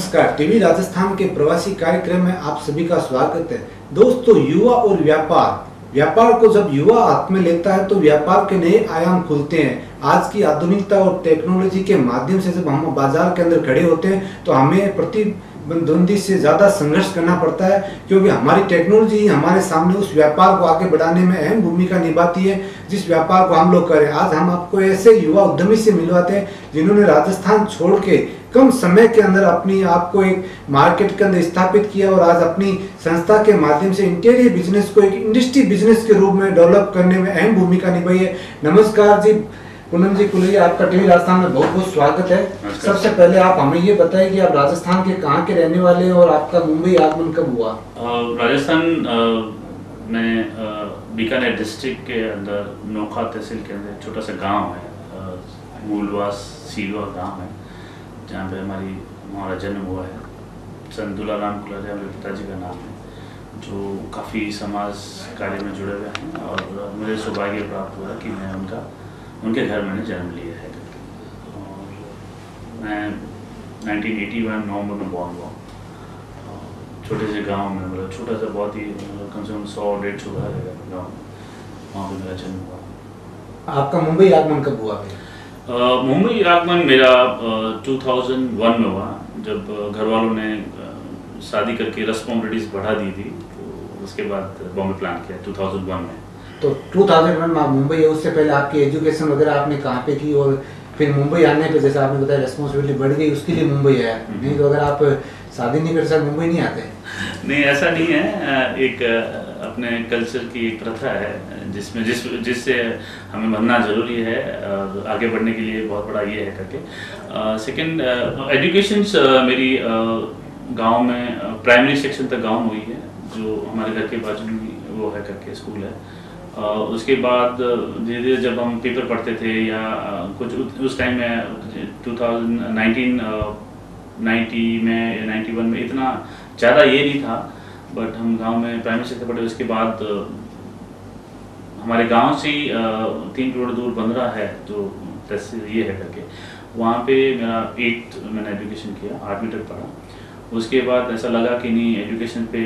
नमस्कार, टीवी राजस्थान के प्रवासी कार्यक्रम में आप सभी का स्वागत है। दोस्तों, युवा और व्यापार को जब युवा हाथ में लेता है तो व्यापार के नए आयाम खुलते हैं। आज की आधुनिकता और टेक्नोलॉजी के माध्यम से जब हम बाजार के अंदर खड़े होते हैं तो हमें प्रतिद्वंदी से ज्यादा संघर्ष करना पड़ता है, क्योंकि हमारी टेक्नोलॉजी हमारे सामने उस व्यापार को आगे बढ़ाने में अहम भूमिका निभाती है, जिस व्यापार को हम लोग करें। आज हम आपको ऐसे युवा उद्यमी से मिलवाते हैं जिन्होंने राजस्थान छोड़ के कम समय के अंदर अपनी आपको एक मार्केट के अंदर स्थापित किया और आज अपनी संस्था के माध्यम से इंटीरियर बिजनेस को एक इंडस्ट्री बिजनेस के रूप में डेवलप करने में अहम भूमिका निभाई है। नमस्कार जी, पूनम जी कुलैया, आपका टीवी राजस्थान में बहुत बहुत स्वागत है। सबसे पहले आप हमें ये बताएं कि आप राजस्थान के कहाँ के रहने वाले हैं और आपका मुंबई आगमन कब हुआ? राजस्थान में बीकानेर डिस्ट्रिक्ट के अंदर नोखा तहसील के अंदर छोटा सा गांव है, मूलवास सीवा गांव है, जहाँ पे हमारा जन्म हुआ है। सन दुलाराम कुलारिया मेरे पिताजी का नाम है, जो काफ़ी समाज कार्य में जुड़े हुए हैं और मुझे सौभाग्य प्राप्त हुआ कि मैं उनके घर मैंने जन्म लिया है। और मैं 1981 नवंबर में बॉर्न हुआ, छोटे से गांव में, मतलब छोटा सा बहुत ही कम से कम 100-150 घर है गाँव में, वहाँ पर मेरा जन्म हुआ। आपका मुंबई आगमन कब हुआ? मुंबई आगमन मेरा 2001 में हुआ, जब घर वालों ने शादी करके रेस्पॉन्सिबिलिटीज बढ़ा दी थी, तो उसके बाद बॉम्बे प्लान किया 2001 में। तो 2001 में आप मुंबई है, उससे पहले आपकी एजुकेशन वगैरह आपने कहाँ पे की? और फिर मुंबई आने पे जैसे आपने बताया रेस्पॉन्सिबिलिटी बढ़ गई, उसके लिए मुंबई आया। नहीं तो अगर आप शादी नहीं करते मुंबई नहीं आते? नहीं, ऐसा नहीं है। एक अपने कल्चर की एक प्रथा है जिससे हमें बनना जरूरी है और आगे बढ़ने के लिए बहुत बड़ा ये है करके। सेकंड, एजुकेशन मेरी गांव में प्राइमरी सेक्शन तक गांव में हुई है, जो हमारे घर के बाजू में वो है करके स्कूल है। उसके बाद धीरे धीरे जब हम पेपर पढ़ते थे या कुछ उस टाइम में 1990 में या 91 में इतना ज़्यादा ये नहीं था, बट हम गांव में प्राइमरी सेक्शन पढ़े। उसके बाद हमारे गांव से ही 3 किलोमीटर दूर बंदरा है, जो तहसील ये है करके, वहाँ पे मेरा 8 मैंने एजुकेशन किया, 8वीं तक पढ़ा। उसके बाद ऐसा लगा कि नहीं, एजुकेशन पे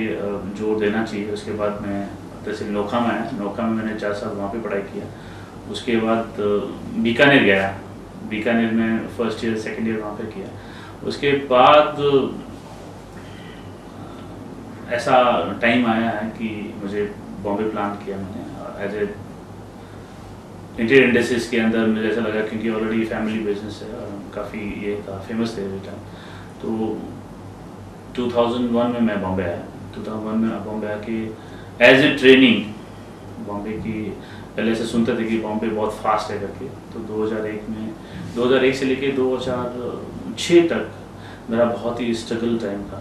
जोर देना चाहिए। उसके बाद मैं तहसील नोखा में आया, नोखा में मैंने 4 साल वहाँ पे पढ़ाई किया। उसके बाद बीकानेर गया, बीकानेर में फर्स्ट ईयर सेकेंड ईयर वहाँ पे किया। उसके बाद ऐसा टाइम आया है कि मुझे बॉम्बे प्लान किया मैंने एज ए इंटीरियर इंडस्ट्रीज के अंदर। मुझे ऐसा लगा क्योंकि ऑलरेडी फैमिली बिजनेस है और काफ़ी ये था, फेमस थे बेटा। तो 2001 में मैं बॉम्बे आया। 2001 में बॉम्बे आके एज ए ट्रेनिंग बॉम्बे की, पहले से सुनते थे कि बॉम्बे बहुत फास्ट है करके, तो 2001 से लेके 2006 तक मेरा बहुत ही स्ट्रगल टाइम था,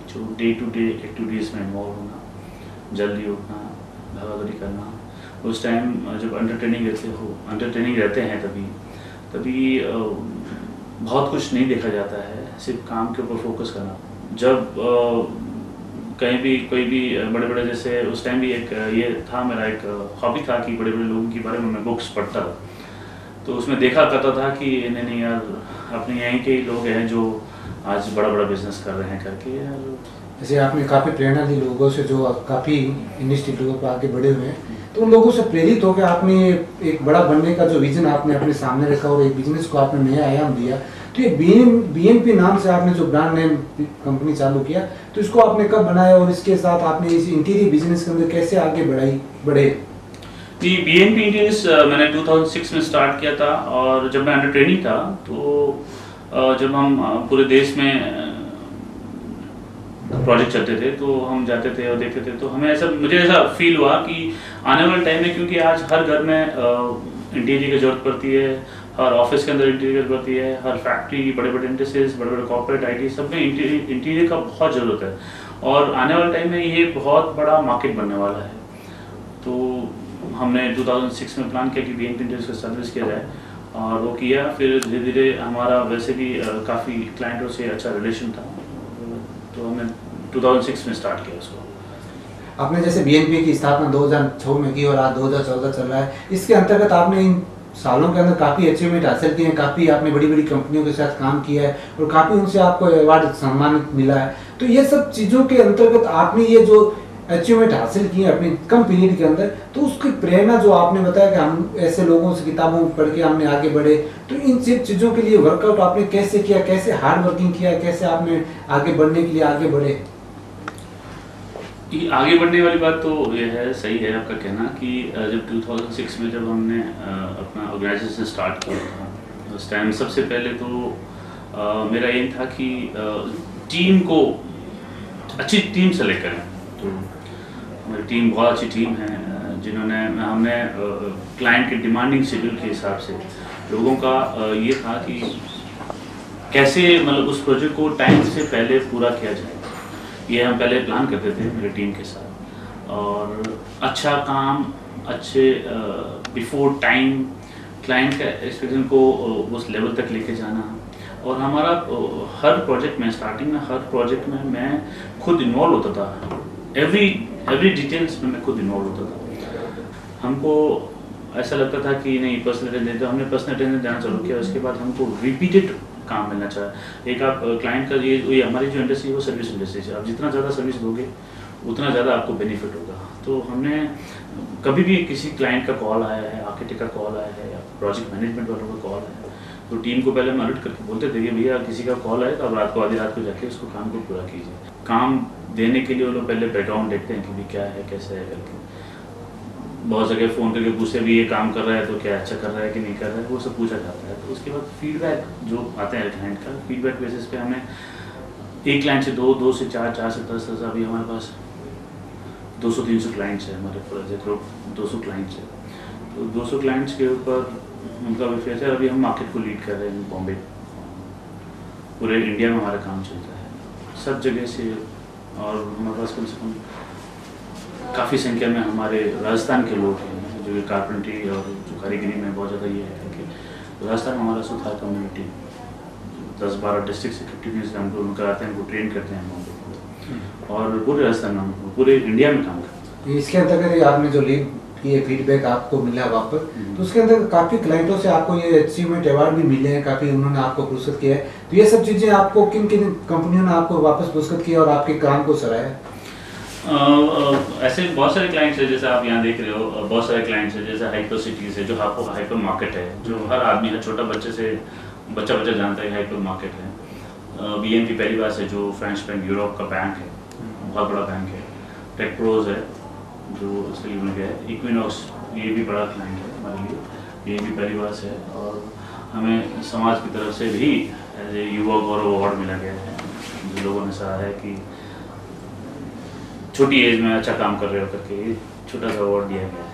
जो डे टू डे एक्टिविटीज़ में इन्वॉल्व होना, जल्दी उठना, भागादौड़ी करना। उस टाइम जब अंडरट्रेनिंग रहते हैं तभी बहुत कुछ नहीं देखा जाता है, सिर्फ काम के ऊपर फोकस करना। जब कहीं भी कोई भी बड़े जैसे उस टाइम भी एक ये था, मेरा एक हॉबी था कि बड़े लोगों के बारे में मैं बुक्स पढ़ता था, तो उसमें देखा करता था कि नहीं यार, अपने यहीं के लोग हैं जो आज बड़ा बिजनेस कर रहे हैं करके। जैसे आपने काफ़ी प्रेरणा दी लोगों से, जो काफ़ी इंडस्ट्री लोगों पर आगे बढ़े हुए हैं, तो उन लोगों से प्रेरित होकर आपने एक बड़ा बनने का जो विजन आपने अपने सामने रखा और एक बिजनेस को आपने नया आयाम दिया। तो ये BNP नाम से आपने जो ब्रांड नेम कंपनी चालू किया, तो इसको आपने कब बनाया और इसके साथ आपने इस इंटीरियर बिजनेस के अंदर कैसे आगे बढ़े? जी, BNP इंटीरियर्स मैंने 2006 में स्टार्ट किया था। और जब मैं अंडर ट्रेनिंग था, तो जब हम पूरे देश में प्रोजेक्ट चलते थे तो हम जाते थे और देखते थे, तो मुझे ऐसा फील हुआ कि आने वाले टाइम में, क्योंकि आज हर घर में इंटीरियर की जरूरत पड़ती है, हर ऑफिस के अंदर इंटीरियर पड़ती है, हर फैक्ट्री, बड़े इंडस्ट्रीज, बड़े कॉर्पोरेट IT सब में इंटीरियर का बहुत ज़रूरत है। और आने वाले टाइम में ये बहुत बड़ा मार्केट बनने वाला है। तो हमने 2006 में प्लान किया कि BNP इंटीरियर्स को सर्विस किया जाए, और वो किया। फिर धीरे धीरे हमारा वैसे भी काफ़ी क्लाइंटों से अच्छा रिलेशन था, तो हमने 2006 में स्टार्ट किया उसको। आपने जैसे BNP की स्थापना 2006 में की और आज 2014 चल रहा है, इसके अंतर्गत आपने इन सालों के अंदर काफ़ी अचीवमेंट हासिल किए हैं, काफ़ी आपने बड़ी बड़ी कंपनियों के साथ काम किया है और काफ़ी उनसे आपको अवार्ड सम्मानित मिला है। तो ये सब चीज़ों के अंतर्गत आपने ये जो अचीवमेंट हासिल किए अपने कम पीरियड के अंदर, तो उसकी प्रेरणा जो आपने बताया कि हम ऐसे लोगों से किताबों पढ़ के हमने आगे बढ़े, तो इन सब चीज़ों के लिए वर्कआउट आपने कैसे किया, कैसे हार्ड वर्किंग किया, कैसे आपने आगे बढ़ने के लिए आगे बढ़े? आगे बढ़ने वाली बात तो ये है, सही है आपका कहना कि जब 2006 में जब हमने अपना ऑर्गेनाइजेशन स्टार्ट किया था, उस टाइम सबसे पहले तो मेरा एम था कि टीम को अच्छी टीम सेलेक्ट करें। तो हमारी टीम बहुत अच्छी टीम है, जिन्होंने हमने क्लाइंट के डिमांडिंग शेड्यूल के हिसाब से लोगों का ये था कि कैसे मतलब उस प्रोजेक्ट को टाइम से पहले पूरा किया जाए, ये हम पहले प्लान करते थे मेरी टीम के साथ। और अच्छा काम अच्छे बिफोर टाइम क्लाइंट का एक्सपेक्टेशन को उस लेवल तक लेके जाना। और हमारा हर प्रोजेक्ट में, स्टार्टिंग में हर प्रोजेक्ट में मैं खुद इन्वॉल्व होता था, एवरी डिटेल्स में मैं खुद इन्वॉल्व होता था। हमको ऐसा लगता था कि नहीं पर्सनल अटेंडेंस, तो हमने पर्सनल अटेंडेंस देना चालू किया। उसके बाद हमको रिपीटेड काम मिलना चाहिए। एक आप क्लाइंट का ये हमारी जो इंडस्ट्री है वो सर्विस इंडस्ट्री है, आप जितना ज़्यादा सर्विस दोगे उतना ज़्यादा आपको बेनिफिट होगा। तो हमने कभी भी किसी क्लाइंट का कॉल आया है, आर्किटेक्ट का कॉल आया है या प्रोजेक्ट मैनेजमेंट वालों का कॉल आया है, तो टीम को पहले हम अलर्ट करके बोलते थे कि भैया किसी का कॉल आए तो आप रात को आधी रात को जाके उसको काम को पूरा कीजिए। काम देने के लिए वो लोग पहले बैकग्राउंड देखते हैं कि भी क्या है कैसे है करके। बहुत जगह फ़ोन करके पूछते भी ये काम कर रहा है तो क्या अच्छा कर रहा है कि नहीं कर रहा है, वो सब पूछा जाता है। तो उसके बाद फीडबैक जो आते हैं क्लाइंट का, फीडबैक बेसिस पे हमें एक क्लाइंट से दो से चार से 10 अभी हमारे पास 200-300 क्लाइंट्स है हमारे प्रोजेक्ट ग्रुप, 200 क्लाइंट्स है। तो 200 क्लाइंट्स के ऊपर उनका विफेस है। अभी हम मार्केट को लीड कर रहे हैं बॉम्बे, पूरे इंडिया में हमारा काम चलता है सब जगह से। और हमारे पास कम से कम काफ़ी संख्या में हमारे राजस्थान के लोग हैं जो कारपेंट्री और जो कारीगरी में बहुत ज़्यादा ये है कि राजस्थान में हमारा सुथार कम्युनिटी 10-12 डिस्ट्रिक्ट से 50 हम लोग उनका आते हैं, उनको ट्रेन करते हैं बॉम्बे और पूरे राजस्थान में पूरे इंडिया में काम करते हैं। इसके अंतर्गत आपने जो लीड ये फीडबैक आपको मिला वापस, तो उसके अंदर काफ़ी क्लाइंटों से आपको ये अचीवमेंट अवार्ड भी मिले हैं, काफ़ी उन्होंने आपको पुरस्कृत किया है। तो ये सब चीज़ें आपको किन किन कंपनियों ने आपको वापस पुरस्कृत किया और आपके काम को सराहा है? ऐसे बहुत सारे क्लाइंट्स हैं, जैसे आप यहाँ देख रहे हो, बहुत सारे क्लाइंट्स हैं जैसे हाइपर सिटीज़ है, जो आपको हाइपर मार्केट है, जो हर आदमी है, छोटा बच्चे से बच्चा जानता है हाइपर मार्केट है। BNP पैरिबास है जो फ्रेंच बैंक यूरोप का बैंक है, बहुत बड़ा बैंक है। टेकप्रोज है जो इसलिए में गया है। इक्विनॉक्स ये भी बड़ा क्लाइंट है हमारे लिए, BNP पैरिबास है। और हमें समाज की तरफ से भी एज ए युवा गौरव अवार्ड मिला गया है, जो लोगों ने सराहा है कि छोटी एज में अच्छा काम कर रहे हो करके छोटा सा अवार्ड दिया गया है।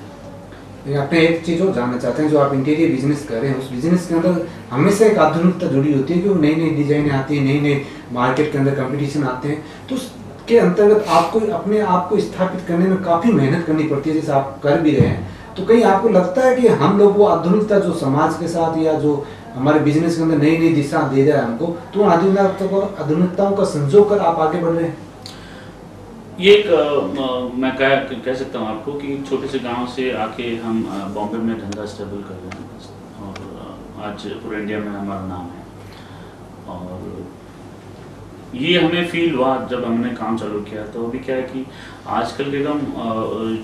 आपने एक चीज़ और जानना चाहते हैं, जो आप इंटीरियर बिजनेस कर रहे हैं उस बिजनेस के अंदर हमेशा एक आधुनिकता जुड़ी होती है कि वो नई नई डिजाइन आती है, नई नई मार्केट के अंदर कंपटीशन आते हैं, तो उसके अंतर्गत आपको अपने आप को स्थापित करने में काफ़ी मेहनत करनी पड़ती है, जैसे आप कर भी रहे हैं। तो कहीं आपको लगता है कि हम लोग वो आधुनिकता जो समाज के साथ या जो हमारे बिजनेस के अंदर नई नई दिशा दे रहा है हमको, तो आधुनिकताओं का संजोग कर आप आगे बढ़ रहे हैं? ये एक मैं कह सकता हूँ आपको कि छोटे से गांव से आके हम बॉम्बे में धंधा स्टेबल कर रहे हैं और आज पूरे इंडिया में हमारा नाम है। और ये हमें फील हुआ जब हमने काम चालू किया। तो अभी क्या है कि आजकल के कम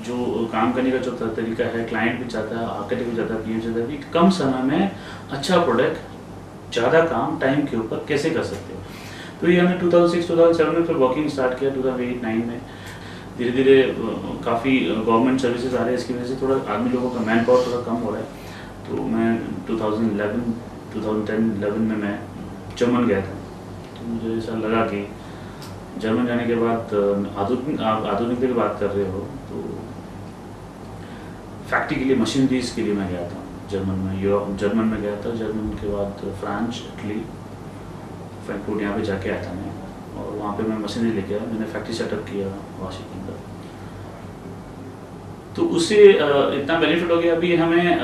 जो काम करने का जो तरीका है, क्लाइंट भी चाहता है, आर्किटेक्ट भी चाहता है, PM चाहता है कि कम समय में अच्छा प्रोडक्ट ज़्यादा काम टाइम के ऊपर कैसे कर सकते हो। तो ये हमने 2006-2007 में फिर वर्किंग स्टार्ट किया। 2008-9 में धीरे धीरे काफ़ी गवर्नमेंट सर्विसेज आ रहे हैं, इसकी वजह से थोड़ा आदमी लोगों का मैन पावर थोड़ा कम हो रहा है। तो मैं 2010-11 में मैं जर्मन गया था। तो मुझे ऐसा लगा कि जर्मन जाने के बाद आधुनिकता की बात कर रहे हो तो फैक्ट्री के लिए, मशीनरीज के लिए मैं गया था जर्मन में गया था। जर्मन के बाद फ्रांस, इटली, फ्रैंकफर्ट यहाँ पे जाके आया था मैं, और वहाँ पे मैं मशीनरी लेके आया, मैंने फैक्ट्री सेटअप किया वाशी के अंदर। तो उससे इतना बेनिफिट हो गया, अभी हमें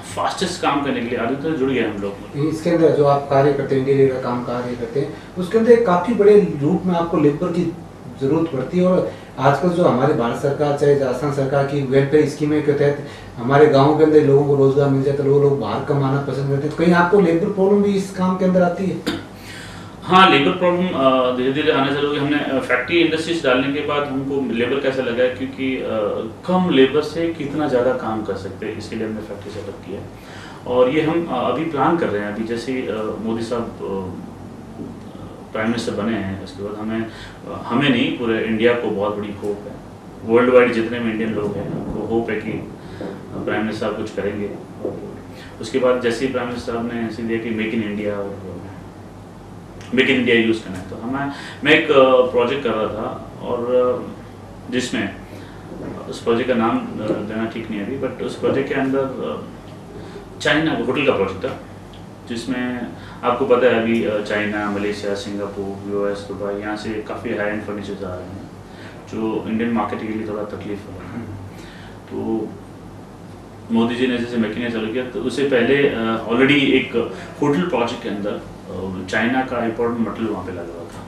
फास्टेस्ट काम करने के लिए आदत जुड़ गया हम लोग। इसके अंदर जो आप कार्य करते हैं, इंटीरियर का काम कार्य करते हैं, उसके अंदर काफ़ी बड़े रूप में आपको लेबर की ज़रूरत पड़ती है और आजकल जो हमारे भारत सरकार चाहे राजस्थान सरकार की वेलफेयर स्कीमें के तहत हमारे गाँव के अंदर लोगों को रोजगार मिल जाता है, लोग बाहर कमाना पसंद करते हैं, तो कहीं आपको लेबर प्रॉब्लम भी इस काम के अंदर आती है? हाँ, लेबर प्रॉब्लम धीरे धीरे आने चालू हुई। हमने फैक्ट्री इंडस्ट्रीज डालने के बाद हमको लेबर कैसा लगा है, क्योंकि कम लेबर से कितना ज़्यादा काम कर सकते हैं, इसके लिए हमने फैक्ट्री सेटअप किया है। और ये हम अभी प्लान कर रहे हैं। अभी जैसे मोदी साहब प्राइम मिनिस्टर बने हैं, उसके बाद हमें नहीं, पूरे इंडिया को बहुत बड़ी होप है, वर्ल्ड वाइड जितने भी इंडियन लोग हैं उनको होप है कि प्राइम मिनिस्टर साहब कुछ करेंगे। और उसके बाद जैसे ही प्राइम मिनिस्टर साहब ने ऐसे दिया कि मेक इन इंडिया यूज़ करना है, तो मैं एक प्रोजेक्ट कर रहा था, और जिसमें उस प्रोजेक्ट का नाम देना ठीक नहीं है अभी, बट उस प्रोजेक्ट के अंदर चाइना होटल का प्रोजेक्ट था, जिसमें आपको पता है अभी China, Malaysia, Singapore, US, Dubai, यहाँ से काफ़ी हाई एंड फर्नीचर्स आ रहे हैं जो इंडियन मार्केट के लिए थोड़ा तकलीफ हो रहा है। तो मोदी जी ने जैसे मेक इन इंडिया चालू किया, तो उससे पहले ऑलरेडी एक होटल प्रोजेक्ट के अंदर चाइना का इम्पोर्टेंट मटेरियल वहाँ पे लग रहा था।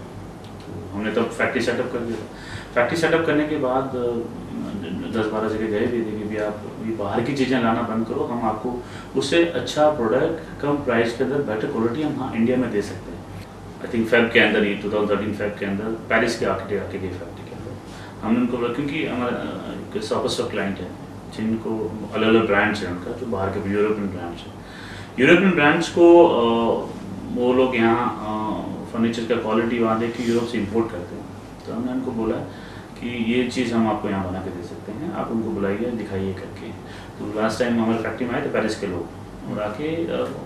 तो हमने तब फैक्ट्री सेटअप कर दिया। फैक्ट्री सेटअप करने के बाद 10-12 जगह गए भी थे कि भी आप ये बाहर की चीज़ें लाना बंद करो, हम आपको उससे अच्छा प्रोडक्ट कम प्राइस के अंदर बेटर क्वालिटी हम हाँ इंडिया में दे सकते हैं। आई थिंक फेब के अंदर, ये 2013 फेब के अंदर पेरिस के आके गए फैक्ट्री के अंदर। हमने उनको बोला, क्योंकि हमारा सॉपर्स क्लाइंट है जिनको अलग अलग ब्रांड्स हैं उनका, जो बाहर के यूरोपियन ब्रांड्स हैं, यूरोपियन ब्रांड्स को वो लोग यहाँ फर्नीचर का क्वालिटी वहाँ देख के यूरोप से इंपोर्ट करते हैं। तो हमने उनको बोला कि ये चीज़ हम आपको यहाँ बना के दे सकते हैं, आप उनको बुलाइए, दिखाइए करके। तो लास्ट टाइम हमारे फैक्ट्री में आए थे पेरिस के लोग, और आके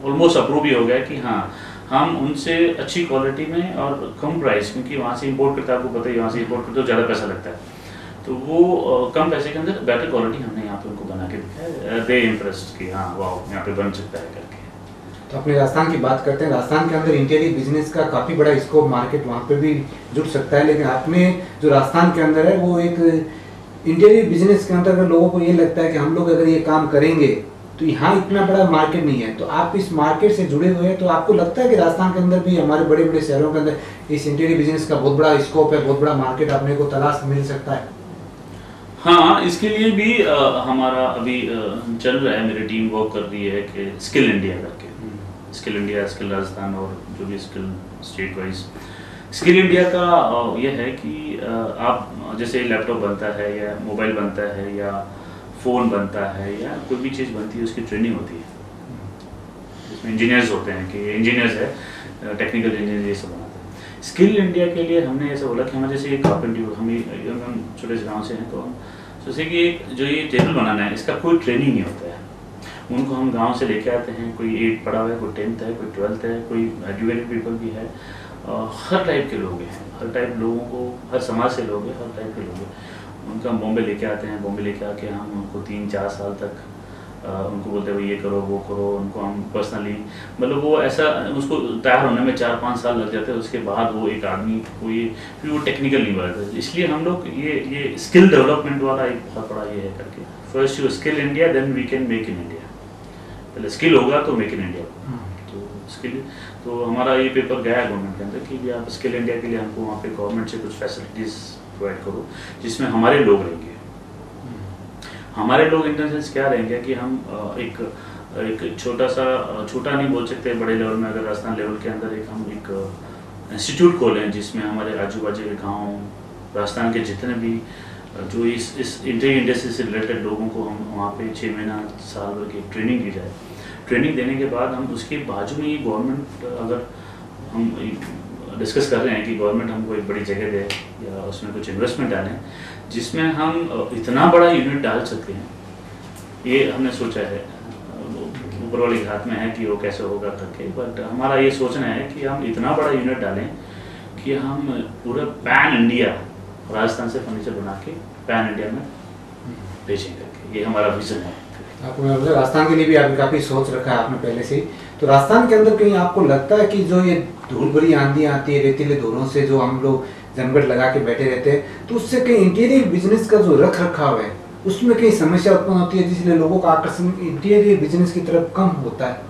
ऑलमोस्ट अप्रूव ही हो गया कि हाँ हम उनसे अच्छी क्वालिटी में और कम प्राइस, क्योंकि वहाँ से इंपोर्ट करते हैं, आपको पता ही वहाँ से इंपोर्ट करते तो ज़्यादा पैसा लगता है, तो वो कम पैसे के अंदर बेटर क्वालिटी हमने यहाँ पे उनको बना के दिखाया। दे इंटरेस्ट कि हाँ वाह यहाँ पे बन सकता है करके। तो अपने राजस्थान की बात करते हैं। राजस्थान के अंदर इंटीरियर बिजनेस का काफ़ी बड़ा स्कोप, मार्केट वहाँ पे भी जुट सकता है, लेकिन आपने जो राजस्थान के अंदर है वो एक इंटीरियर बिजनेस के अंदर लोगों को ये लगता है कि हम लोग अगर ये काम करेंगे तो यहाँ इतना बड़ा मार्केट नहीं है। तो आप इस मार्केट से जुड़े हुए हैं, तो आपको लगता है कि राजस्थान के अंदर भी, हमारे बड़े बड़े शहरों के अंदर इस इंटीरियर बिजनेस का बहुत बड़ा स्कोप है, बहुत बड़ा मार्केट अपने को तलाश मिल सकता है? हाँ, इसके लिए भी हमारा अभी चल रहा है, मेरी टीम वर्क कर रही है कि स्किल इंडिया करके, स्किल इंडिया, स्किल राजस्थान और जो भी skill state wise. Skill India का यह है कि आप जैसे लैपटॉप बनता है या मोबाइल बनता है या फ़ोन बनता है या कोई भी चीज़ बनती है, उसकी ट्रेनिंग होती है, जिसमें इंजीनियर्स होते हैं कि इंजीनियर्स है, टेक्निकल इंजीनियर ये सब बनाते हैं। स्किल इंडिया के लिए हमने ऐसा बोला कि हमें जैसे एक कारपेंटर, हम छोटे से गाँव से हैं, तो हम सोचे कि जो ये टेबल बनाना है इसका कोई ट्रेनिंग नहीं होता है, उनको हम गांव से लेके आते हैं, कोई 8 पढ़ा हुआ है, कोई 10th है, कोई 12th है, कोई एजुकेटेड पीपल भी है, हर टाइप के लोग हैं, हर टाइप लोगों को, हर समाज से लोग हैं, हर टाइप के लोग हैं, उनका हम बॉम्बे लेके आते हैं। बॉम्बे लेके आके हम उनको 3-4 साल तक उनको बोलते हैं भाई ये करो वो करो, उनको हम पर्सनली, मतलब वो ऐसा उसको तैयार होने में 4-5 साल लग जाते हैं, उसके बाद वो एक आदमी कोई फिर वो टेक्निकल नहीं बनता। इसलिए हम लोग ये स्किल डेवलपमेंट वाला एक बहुत बड़ा ये है करके, first you skill India then we can make in India, पहले स्किल होगा तो मेक इन इंडिया। तो स्किल, तो हमारा ये पेपर गया है गवर्नमेंट के अंदर कि भी आप स्किल इंडिया के लिए हमको वहाँ पे गवर्नमेंट से कुछ फैसिलिटीज़ प्रोवाइड करो जिसमें हमारे लोग रहेंगे। हमारे लोग इन द सेंस क्या रहेंगे कि हम एक छोटा नहीं बोल सकते, बड़े लेवल में, अगर राजस्थान लेवल के अंदर हम एक इंस्टीट्यूट खोलें जिसमें हमारे आजू बाजू के गाँव, राजस्थान के जितने भी जो इस इंटीरियर इंडस्ट्री से रिलेटेड लोगों को हम वहाँ पे 6 महीना साल भर की ट्रेनिंग दी जाए। ट्रेनिंग देने के बाद हम उसके बाजू में ही गवर्नमेंट, अगर हम डिस्कस कर रहे हैं कि गवर्नमेंट हमको एक बड़ी जगह दे या उसमें कुछ इन्वेस्टमेंट डालें जिसमें हम इतना बड़ा यूनिट डाल सकते हैं, ये हमने सोचा है। ऊपर वाले के हाथ में है कि वो कैसे होगा करके, बट हमारा ये सोचना है कि हम इतना बड़ा यूनिट डालें कि हम पूरा पैन इंडिया राजस्थान से फर्नीचर बना के पैन इंडिया में बेचें करके, ये हमारा विजन है। आपने मतलब राजस्थान के लिए भी आपने काफ़ी सोच रखा है आपने पहले से ही। तो राजस्थान के अंदर कहीं आपको लगता है कि जो ये धूल भरी आंधी आती है, रेतीले धुलों से जो हम लोग जनगट लगा के बैठे रहते हैं, तो उससे कहीं इंटीरियर बिजनेस का जो रख रखाव है उसमें कहीं समस्या उत्पन्न होती है, जिसलिए लोगों का आकर्षण इंटीरियर बिजनेस की तरफ कम होता है?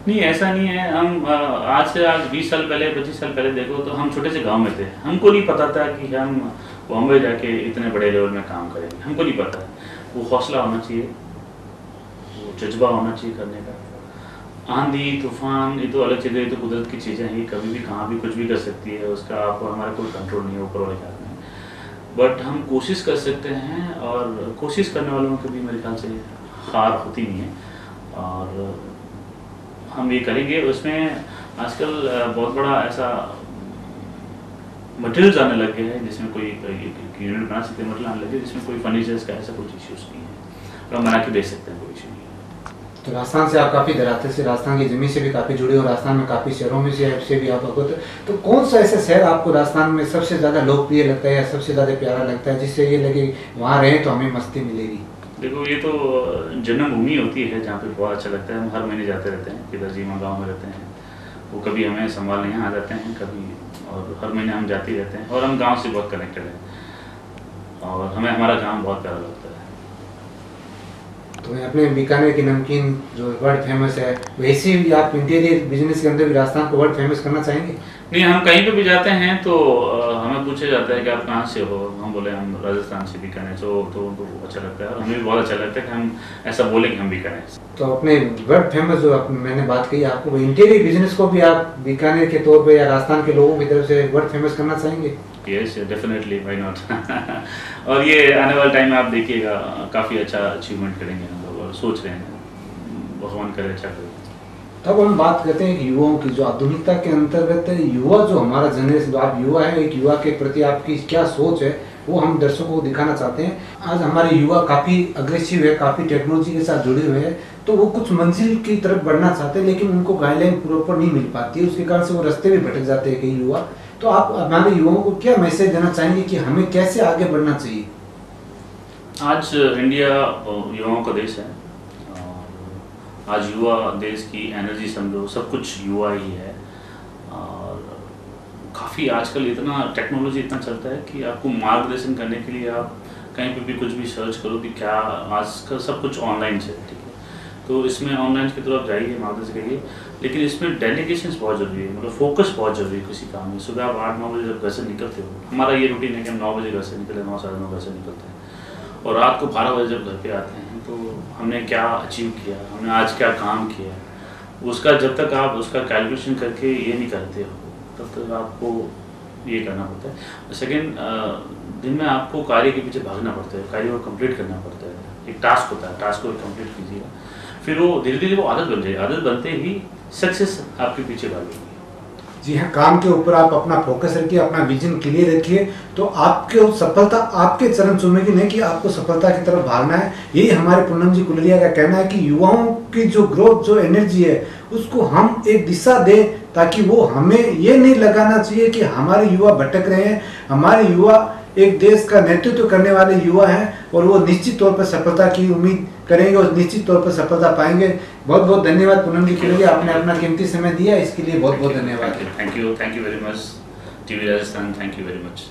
नहीं, ऐसा नहीं है। हम आज 20 साल पहले 25 साल पहले देखो तो हम छोटे से गांव में थे, हमको नहीं पता था कि हम बॉम्बे जाके इतने बड़े लेवल में काम करेंगे, हमको नहीं पता है। वो हौसला होना चाहिए, वो जज्बा होना चाहिए करने का। आंधी तूफान ये तो अलग चीज़ें, ये तो कुदरत की चीज़ें हैं, ये कभी भी कहाँ भी कुछ भी कर सकती है, उसका आप हमारा कोई कंट्रोल नहीं है ऊपर वाले के हाथ में। बट हम कोशिश कर सकते हैं, और कोशिश करने वालों की भी मेरे ख्याल से हार होती नहीं है, और हम ये करेंगे। उसमें आजकल बहुत बड़ा ऐसा मटेरियल्स आने लग गए हैं जिसमें कोई यूनिट बना सकते हैं, मटेरियल आने लगे जिसमें कोई फर्नीचर्स का ऐसा कुछ इश्यूज़ नहीं है, तो हम बना के बेच सकते हैं, कोई इशू नहीं है। तो राजस्थान से आप काफ़ी धरातल से, राजस्थान की ज़मीन से भी काफ़ी जुड़े हो, राजस्थान में काफ़ी शहरों में से भी आप अवगत हो। तो कौन सा ऐसा शहर आपको राजस्थान में सबसे ज़्यादा लोकप्रिय लगता है या सबसे ज़्यादा प्यारा लगता है, जिससे ये लगे वहाँ रहें तो हमें मस्ती मिलेगी? देखो, ये तो जन्मभूमि होती है जहाँ पे बहुत अच्छा लगता है। हम हर महीने जाते रहते हैं, पिताजी माँ गाँव में रहते हैं, वो कभी हमें संभालने यहाँ आ जाते हैं कभी, और हर महीने हम जाते ही रहते हैं, और हम गाँव से बहुत कनेक्टेड हैं, और हमें हमारा गाँव बहुत प्यारा लगता है। तो अपने बीकानेर की नमकीन जो वर्ल्ड फेमस है, वैसे ही आप इंटीरियर बिजनेस के अंदर भी राजस्थान को वर्ल्ड फेमस करना चाहेंगे? नहीं, हम कहीं पे भी जाते हैं तो हमें पूछा जाता है कि आप कहाँ से हो, हम बोले हम राजस्थान से बीकानेर से, तो उनको अच्छा लगता है, और हमें भी बहुत अच्छा लगता है कि हम ऐसा बोले कि हम बीकानेर से। तो अपने वर्ल्ड फेमस जो मैंने बात कही आपको, इंटीरियर बिजनेस को भी आप बीकानेर के तौर पे या राजस्थान के लोगों की तरफ से वर्ल्ड फेमस करना चाहेंगे? Yes, definitely, why not. और ये आने वाले टाइम में आप देखिएगा काफ़ी अच्छा अचीवमेंट करेंगे हम लोग, और सोच रहे हैं, भगवान करे अच्छा करें। तब हम बात करते हैं कि युवाओं की, जो आधुनिकता के अंतर्गत युवा, जो हमारा जनरेशन, जो आप युवा हैं, एक युवा के प्रति आपकी क्या सोच है, वो हम दर्शकों को दिखाना चाहते हैं। आज हमारे युवा काफ़ी अग्रेसिव है, काफ़ी टेक्नोलॉजी के साथ जुड़े हुए हैं, तो वो कुछ मंजिल की तरफ बढ़ना चाहते हैं, लेकिन उनको गाइडलाइन प्रॉपर नहीं मिल पाती है, उसके कारण से वो रास्ते भी भटक जाते हैं कई युवा। तो आप हमारे युवाओं को क्या मैसेज देना चाहेंगे कि हमें कैसे आगे बढ़ना चाहिए? आज इंडिया युवाओं का देश है, आज युवा देश की एनर्जी समझो, सब कुछ युवा ही है, और काफ़ी आजकल इतना टेक्नोलॉजी इतना चलता है कि आपको मार्गदर्शन करने के लिए आप कहीं पे भी कुछ भी सर्च करो कि क्या, आजकल सब कुछ ऑनलाइन है, ठीक है, तो इसमें ऑनलाइन की तरफ जाइए, मार्गदर्शन करिए, लेकिन इसमें डेलीगेशन बहुत जरूरी है, मतलब फोकस बहुत जरूरी है किसी काम में। सुबह आप 8-9 बजे जब घर से निकलते हो, हमारा ये रूटीन है कि हम 9 बजे घर से निकले, 9 साढ़े 9 घर से निकलते हैं, और रात को 12 बजे जब घर पे आते हैं, तो हमने क्या अचीव किया, हमने आज क्या काम किया, उसका जब तक आप उसका कैलकुलेशन करके ये नहीं करते हो, तब तक आपको ये करना पड़ता है। सेकेंड, दिन में आपको कार्य के पीछे भागना पड़ता है, कार्य को कंप्लीट करना पड़ता है, एक टास्क होता है, टास्क को कंप्लीट कीजिएगा, फिर वो धीरे धीरे वो आदत बन जाएगी, आदत बनते ही सक्सेस आपके पीछे भागेगी। जी हाँ, काम के ऊपर आप अपना फोकस रखिए, अपना विजन क्लियर रखिए, तो आपके सफलता आपके चरण चूमेगी, नहीं कि आपको सफलता की तरफ भागना है। यही हमारे पूनम जी कुलरिया का कहना है कि युवाओं की जो ग्रोथ, जो एनर्जी है, उसको हम एक दिशा दें, ताकि वो, हमें ये नहीं लगाना चाहिए कि हमारे युवा भटक रहे हैं। हमारे युवा एक देश का नेतृत्व करने वाले युवा हैं, और वो निश्चित तौर पर सफलता की उम्मीद करेंगे और निश्चित तौर पर सफलता पाएंगे। बहुत बहुत धन्यवाद पूनम जी कुलरिया, आपने अपना कीमती समय दिया, इसके लिए बहुत बहुत धन्यवाद। Thank you very much TV Rajasthan, thank you very much.